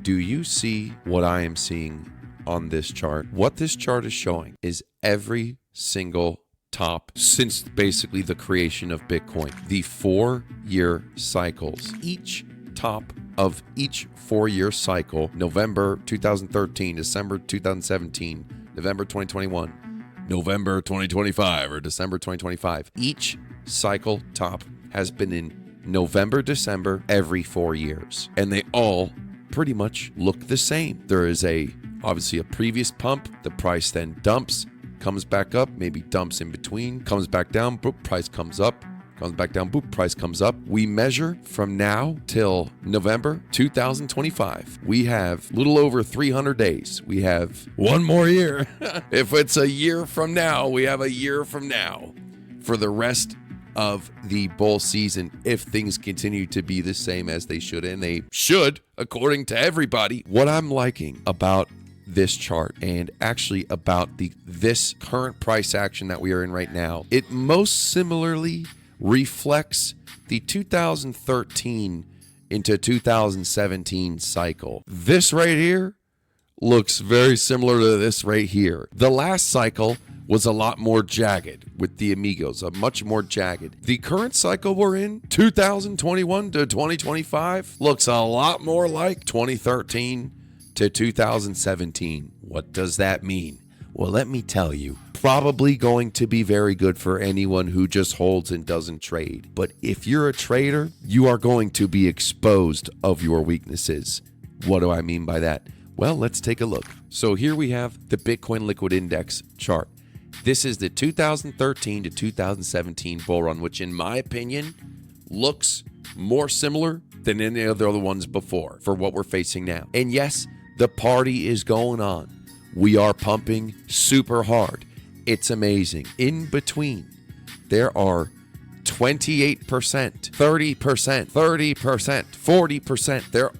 Do you see what I am seeing on this chart? What this chart is showing is every single top since basically the creation of Bitcoin. The 4-year cycles. Each top of each 4-year cycle, November 2013, December 2017, November 2021, November 2025, or December 2025. Each cycle top has been in November, December every 4 years. And they all pretty much look the same. There is obviously a previous pump. The price then dumps, comes back up, maybe dumps in between, comes back down, boop, price comes up, comes back down, boop, price comes up. We measure from now till November 2025. We have a little over 300 days. We have one more year. If it's a year from now, we have a year from now for the rest of the bull season, if things continue to be the same as they should, and they should, according to everybody. What I'm liking about this chart, and actually about this current price action that we are in right now, it most similarly reflects the 2013 into 2017 cycle. This right here looks very similar to this right here. The last cycle was a lot more jagged with the amigos, a much more jagged. The current cycle we're in, 2021 to 2025, looks a lot more like 2013 to 2017. What does that mean? Well, let me tell you. Probably going to be very good for anyone who just holds and doesn't trade. But if you're a trader, you are going to be exposed of your weaknesses. What do I mean by that? Well, let's take a look. So here we have the Bitcoin Liquid Index chart. This is the 2013 to 2017 bull run, which in my opinion looks more similar than any of the other ones before for what we're facing now. And yes, the party is going on. We are pumping super hard. It's amazing. In between, there are 28%, 30%, 30%, 40%. There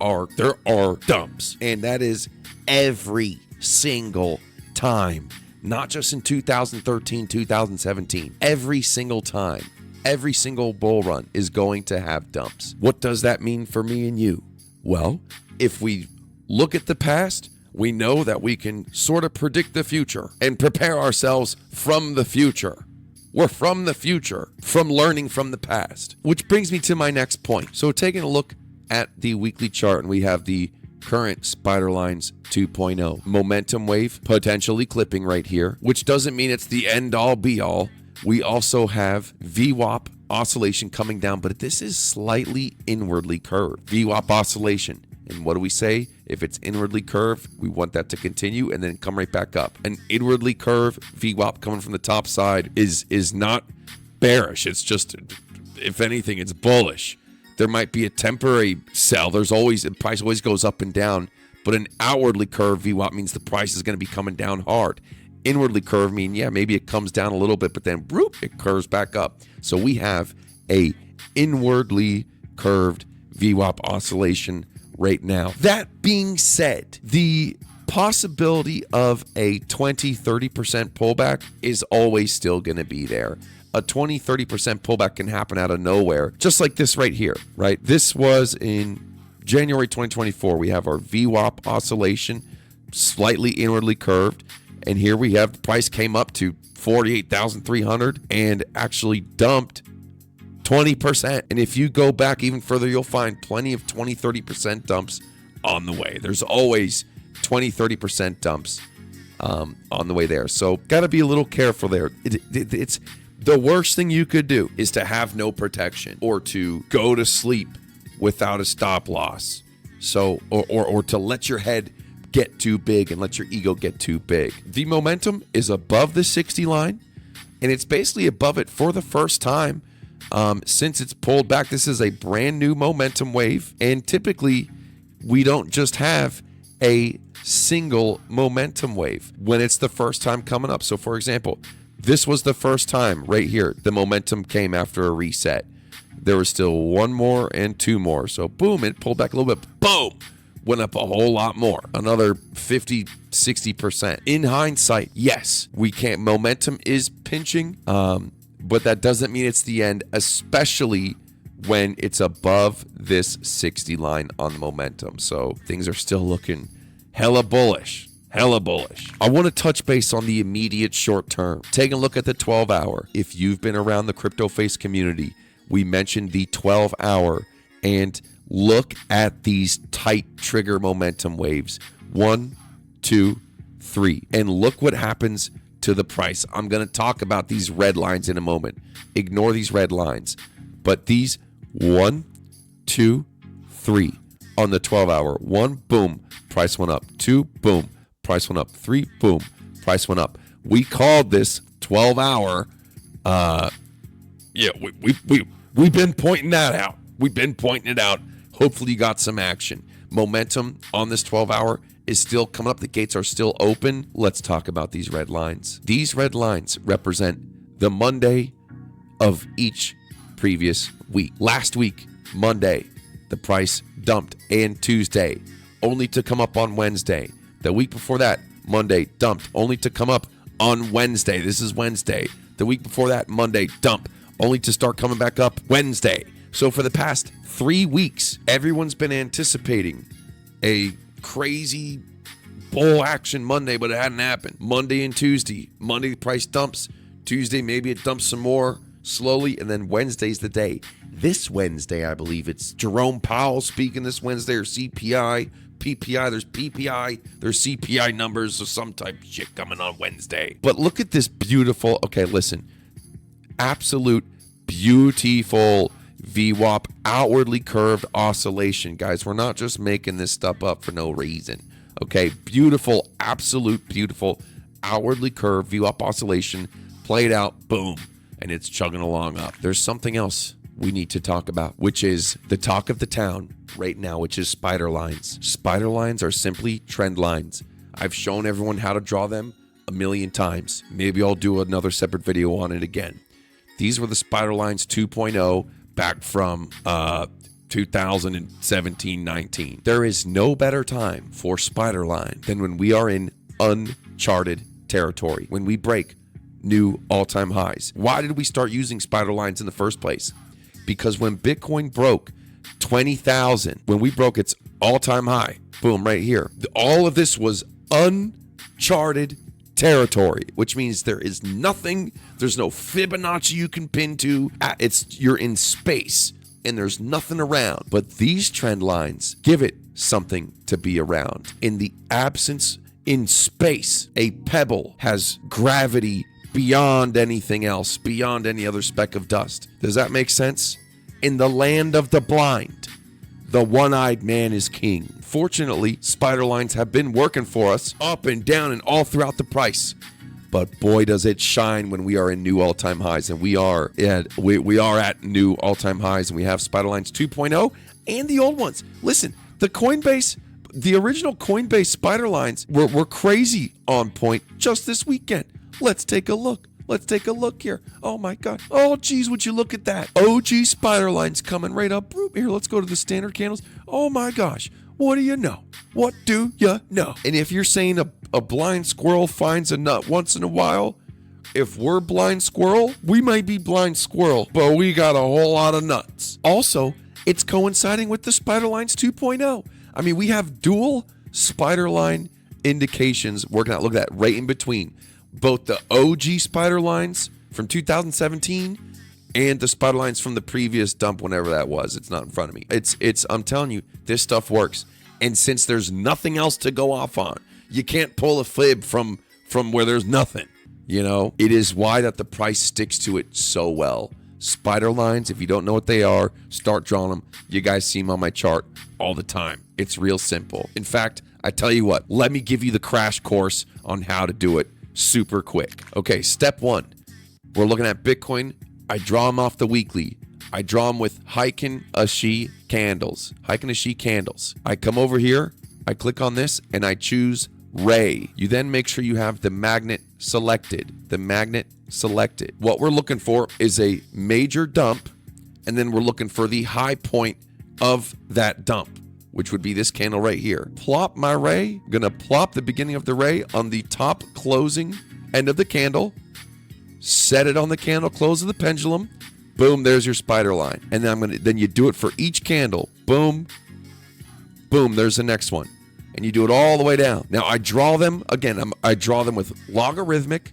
are dumps. And that is every single time. Not just in 2013, 2017. Every single time. Every single bull run is going to have dumps. What does that mean for me and you? Well, if we look at the past, we know that we can sort of predict the future and prepare ourselves from the future. We're from the future, from learning from the past. Which brings me to my next point. So taking a look at the weekly chart, and we have the current spider lines 2.0. Momentum wave potentially clipping right here, which doesn't mean it's the end all be all. We also have VWAP oscillation coming down, but this is slightly inwardly curved. VWAP oscillation. And what do we say? If it's inwardly curved, we want that to continue and then come right back up. An inwardly curved VWAP coming from the top side is not bearish. It's just, if anything, it's bullish. There might be a temporary sell. The price always goes up and down, but an outwardly curved VWAP means the price is going to be coming down hard. Inwardly curved mean, yeah, maybe it comes down a little bit, but then whoop, it curves back up. So we have a inwardly curved VWAP oscillation right now. That being said, the possibility of a 20-30% pullback is always still going to be there. A 20-30% pullback can happen out of nowhere, just like this right here, right? This was in January 2024. We have our VWAP oscillation, slightly inwardly curved, and here we have the price came up to 48,300 and actually dumped 20%. And if you go back even further, you'll find plenty of 20-30% dumps on the way. There's always 20-30% dumps on the way there. So got to be a little careful there. It's the worst thing you could do is to have no protection or to go to sleep without a stop loss. So, or to let your head get too big and let your ego get too big. The momentum is above the 60 line, and it's basically above it for the first time since it's pulled back. This is a brand new momentum wave, and typically we don't just have a single momentum wave when it's the first time coming up. So for example, this was the first time right here the momentum came after a reset. There was still one more and two more. So boom, it pulled back a little bit. Boom, went up a whole lot more. Another 50-60%. In hindsight, yes, we can't. Momentum is pinching, but that doesn't mean it's the end, especially when it's above this 60 line on the momentum. So things are still looking hella bullish. Hella bullish. I want to touch base on the immediate short term. Take a look at the 12-hour. If you've been around the CryptoFace community, we mentioned the 12-hour, and look at these tight trigger momentum waves. 1, 2, 3. And look what happens to the price. I'm going to talk about these red lines in a moment. Ignore these red lines. But these 1, 2, 3 on the 12-hour. 1, boom, price went up. 2, boom, price went up. 3, boom, price went up. We called this 12-hour. We've been pointing that out. We've been pointing it out. Hopefully you got some action. Momentum on this 12-hour is still coming up. The gates are still open. Let's talk about these red lines. These red lines represent the Monday of each previous week. Last week, Monday, the price dumped, and Tuesday, only to come up on Wednesday. The week before that, Monday, dumped, only to come up on Wednesday. This is Wednesday. The week before that, Monday, dump, only to start coming back up Wednesday. So for the past 3 weeks, everyone's been anticipating a crazy bull action Monday, but it hadn't happened. Monday and Tuesday. Monday, the price dumps. Tuesday, maybe it dumps some more slowly, and then Wednesday's the day. This Wednesday, I believe it's Jerome Powell speaking this Wednesday, or CPI, PPI, there's PPI, there's CPI numbers of some type of shit coming on Wednesday. But look at this beautiful, okay, listen, absolute beautiful VWAP outwardly curved oscillation. Guys, we're not just making this stuff up for no reason. Okay, beautiful, absolute beautiful outwardly curved VWAP oscillation played out, boom, and it's chugging along up. There's something else we need to talk about, which is the talk of the town right now, which is spider lines. Spider lines are simply trend lines. I've shown everyone how to draw them a million times. Maybe I'll do another separate video on it again. These were the spider lines 2.0 back from 2017-19. There is no better time for spider line than when we are in uncharted territory, when we break new all-time highs. Why did we start using spider lines in the first place? Because when Bitcoin broke 20,000, when we broke its all-time high, boom, right here, all of this was uncharted territory, which means there is nothing, there's no Fibonacci you can pin to. You're in space and there's nothing around. But these trend lines give it something to be around. In the absence, in space, a pebble has gravity beyond anything else, beyond any other speck of dust. Does that make sense? In the land of the blind, the one-eyed man is king. Fortunately, spider lines have been working for us up and down and all throughout the price. But boy, does it shine when we are in new all-time highs. And we are at new all-time highs, and we have spider lines 2.0 and the old ones. Listen, the original Coinbase spider lines were crazy on point just this weekend. Let's take a look. Let's take a look here. Oh my God. Oh geez, would you look at that? OG spider lines coming right up. Here, let's go to the standard candles. Oh my gosh. What do you know? What do you know? And if you're saying a blind squirrel finds a nut once in a while, if we're blind squirrel, we might be blind squirrel, but we got a whole lot of nuts. Also, it's coinciding with the spider lines 2.0. I mean, we have dual spider line indications working out. Look at that, right in between. Both the OG spider lines from 2017 and the spider lines from the previous dump, whenever that was. It's not in front of me. I'm telling you, this stuff works. And since there's nothing else to go off on, you can't pull a fib from where there's nothing. You know, it is why that the price sticks to it so well. Spider lines, if you don't know what they are, start drawing them. You guys see them on my chart all the time. It's real simple. In fact, I tell you what, let me give you the crash course on how to do it super quick. Okay, step one, we're looking at Bitcoin. I draw them off the weekly. I draw them with Heiken Ashi candles. Heiken Ashi candles. I come over here, I click on this, and I choose Ray. You then make sure you have the magnet selected. The magnet selected. What we're looking for is a major dump, and then we're looking for the high point of that dump, which would be this candle right here. Plop my ray. I'm gonna plop the beginning of the ray on the top closing end of the candle. Set it on the candle close of the pendulum. Boom, there's your spider line. And then you do it for each candle. Boom, boom, there's the next one. And you do it all the way down. Now I draw them, again, I draw them with logarithmic,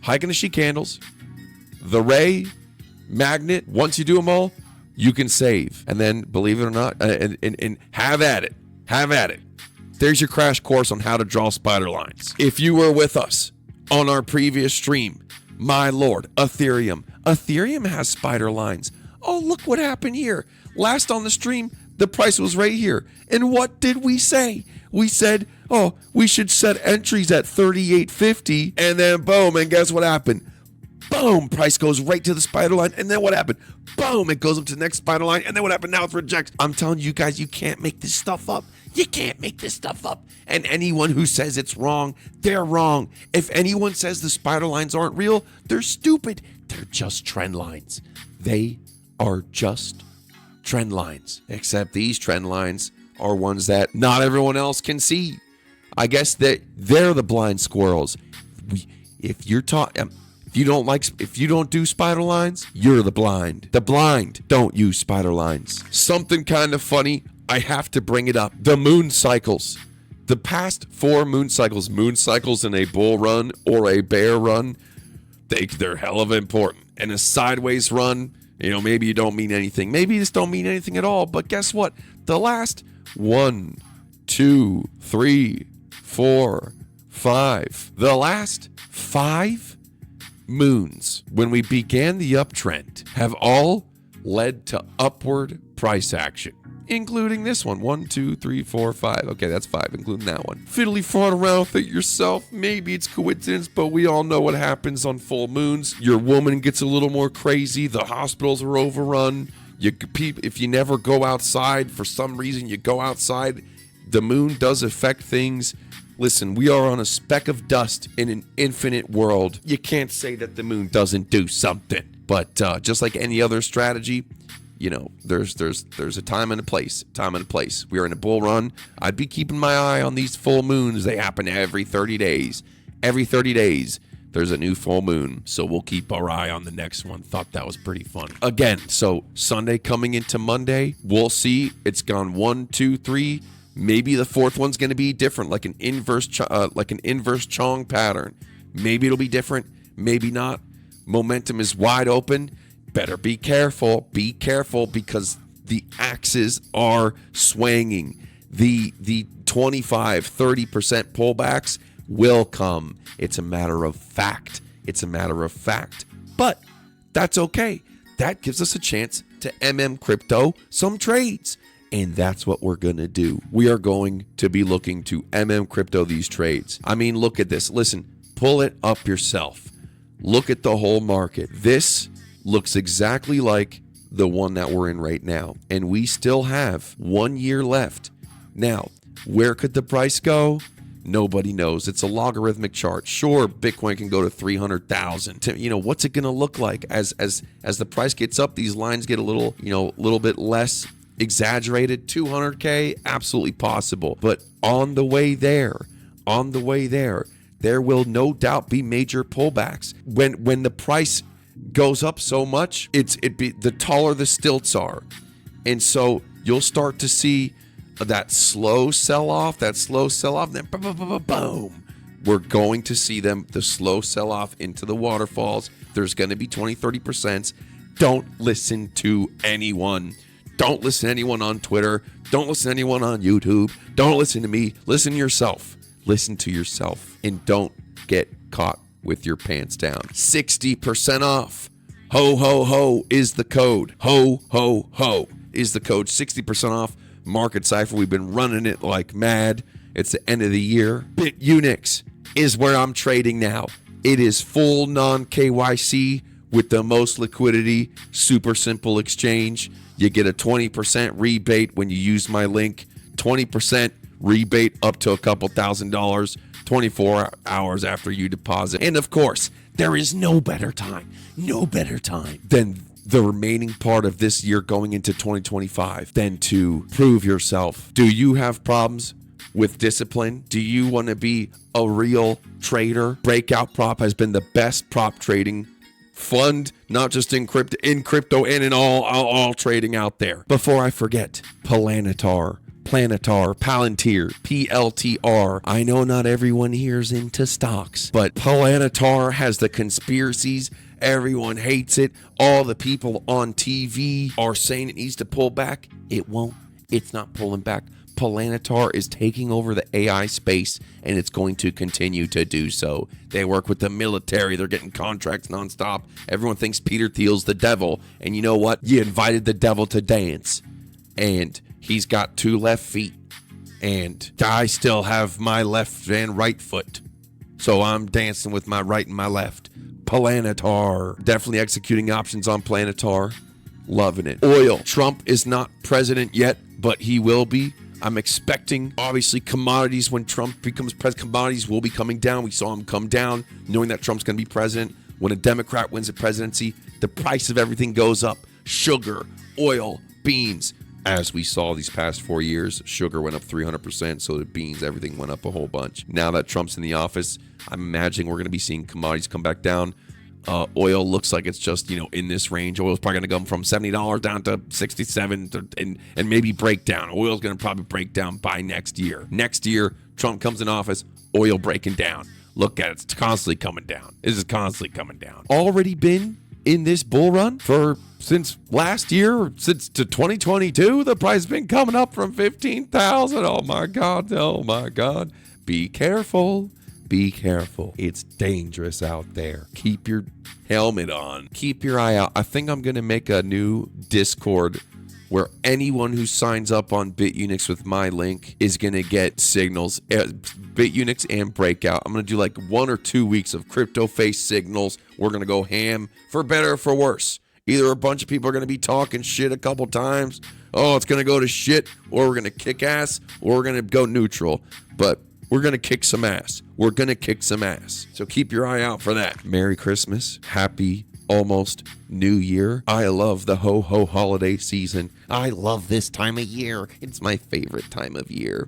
Heikin-Ashi candles, the ray, magnet. Once you do them all, you can save. And then, believe it or not, and have at it. Have at it. There's your crash course on how to draw spider lines. If you were with us on our previous stream, my lord, Ethereum has spider lines. Oh, look what happened here. Last on the stream, the price was right here. And what did we say? We said, oh, we should set entries at 38.50. And then boom, and guess what happened? Boom, price goes right to the spider line. And then what happened? Boom, it goes up to the next spider line. And then what happened? Now it rejects. I'm telling you guys, you can't make this stuff up. You can't make this stuff up. And anyone who says it's wrong, they're wrong. If anyone says the spider lines aren't real, they're stupid. They're just trend lines. They are just trend lines. Except these trend lines are ones that not everyone else can see. I guess that they're the blind squirrels. If you don't do spider lines, you're the blind. The blind don't use spider lines. Something kind of funny, I have to bring it up. The moon cycles. The past 4 moon cycles in a bull run or a bear run, they're hell of important. And a sideways run, maybe you don't mean anything. Maybe you just don't mean anything at all. But guess what? The last 1, 2, 3, 4, 5. The last 5 moons, when we began the uptrend, have all led to upward price action, including this one. 1, 2, 3, 4, 5. Okay, that's 5, including that one. Fiddly fought around with it yourself. Maybe it's coincidence, but we all know what happens on full moons. Your woman gets a little more crazy. The hospitals are overrun. If you never go outside, for some reason you go outside, the moon does affect things. Listen, we are on a speck of dust in an infinite world. You can't say that the moon doesn't do something. But just like any other strategy, there's a time and a place. We are in a bull run. I'd be keeping my eye on these full moons. They happen every 30 days. Every 30 days, there's a new full moon. So we'll keep our eye on the next one. Thought that was pretty fun. Again, so Sunday coming into Monday, we'll see. It's gone 1, 2, 3. Maybe the 4th one's going to be different, like an inverse Chong pattern. Maybe it'll be different. Maybe not. Momentum is wide open. Better be careful. Be careful because the axes are swinging. The 25, 30% pullbacks will come. It's a matter of fact. But that's okay. That gives us a chance to crypto some trades. And that's what we're going to do. We are going to be looking to crypto these trades. I mean, look at this. Listen, pull it up yourself. Look at the whole market. This looks exactly like the one that we're in right now. And we still have 1 year left. Now, where could the price go? Nobody knows. It's a logarithmic chart. Sure, Bitcoin can go to 300,000. What's it going to look like as the price gets up? These lines get a little bit less exaggerated. 200K, absolutely possible. But on the way there, there will no doubt be major pullbacks. When the price goes up so much, the taller the stilts are. And so you'll start to see that slow sell-off, then boom. We're going to see the slow sell-off into the waterfalls. There's going to be 20, 30%. Don't listen to anyone. Don't listen to anyone on Twitter. Don't listen to anyone on YouTube. Don't listen to me. Listen to yourself. Listen to yourself. And don't get caught with your pants down. 60% off. Ho, ho, ho is the code. Ho, ho, ho is the code. 60% off. Market Cypher. We've been running it like mad. It's the end of the year. BITUNIX is where I'm trading now. It is full non-KYC with the most liquidity. Super simple exchange. You get a 20% rebate when you use my link. 20% rebate up to a couple $1,000, 24 hours after you deposit. And of course, there is no better time than the remaining part of this year going into 2025 than to prove yourself. Do you have problems with discipline? Do you want to be a real trader? Breakout Prop has been the best prop trading fund, not just in crypto and in all trading out there. Before I forget, Planetar, Palantir, PLTR. I know not everyone here is into stocks, but Planetar has the conspiracies. Everyone hates it. All the people on TV are saying it needs to pull back. It won't. It's not pulling back. Planetar is taking over the AI space, and it's going to continue to do so. They work with the military. They're getting contracts nonstop. Everyone thinks Peter Thiel's the devil. And you know what? You invited the devil to dance. And he's got 2 left feet. And I still have my left and right foot. So I'm dancing with my right and my left. Planetar. Definitely executing options on Planetar. Loving it. Oil. Trump is not president yet, but he will be. I'm expecting, obviously, commodities. When Trump becomes president, commodities will be coming down. We saw them come down, knowing that Trump's going to be president. When a Democrat wins the presidency, the price of everything goes up. Sugar, oil, beans. As we saw these past 4 years, sugar went up 300%, so the beans, everything went up a whole bunch. Now that Trump's in the office, I'm imagining we're going to be seeing commodities come back down. Oil looks like it's just, in this range. Oil's probably going to go from $70 down to $67 and maybe break down. Oil's going to probably break down by next year. Next year, Trump comes in office, oil breaking down. Look at it. It's constantly coming down. This is constantly coming down. Already been in this bull run since last year, since to 2022. The price has been coming up from 15,000. Oh my God. Be careful. Be careful. It's dangerous out there. Keep your helmet on. Keep your eye out. I think I'm going to make a new Discord where anyone who signs up on BITUNIX with my link is going to get signals. BITUNIX and Breakout. I'm going to do like 1 or 2 weeks of CryptoFace signals. We're going to go ham, for better or for worse. Either a bunch of people are going to be talking shit a couple times. Oh, it's going to go to shit. Or we're going to kick ass. Or we're going to go neutral. But we're going to kick some ass. We're going to kick some ass. So keep your eye out for that. Merry Christmas. Happy almost New Year. I love the ho-ho holiday season. I love this time of year. It's my favorite time of year.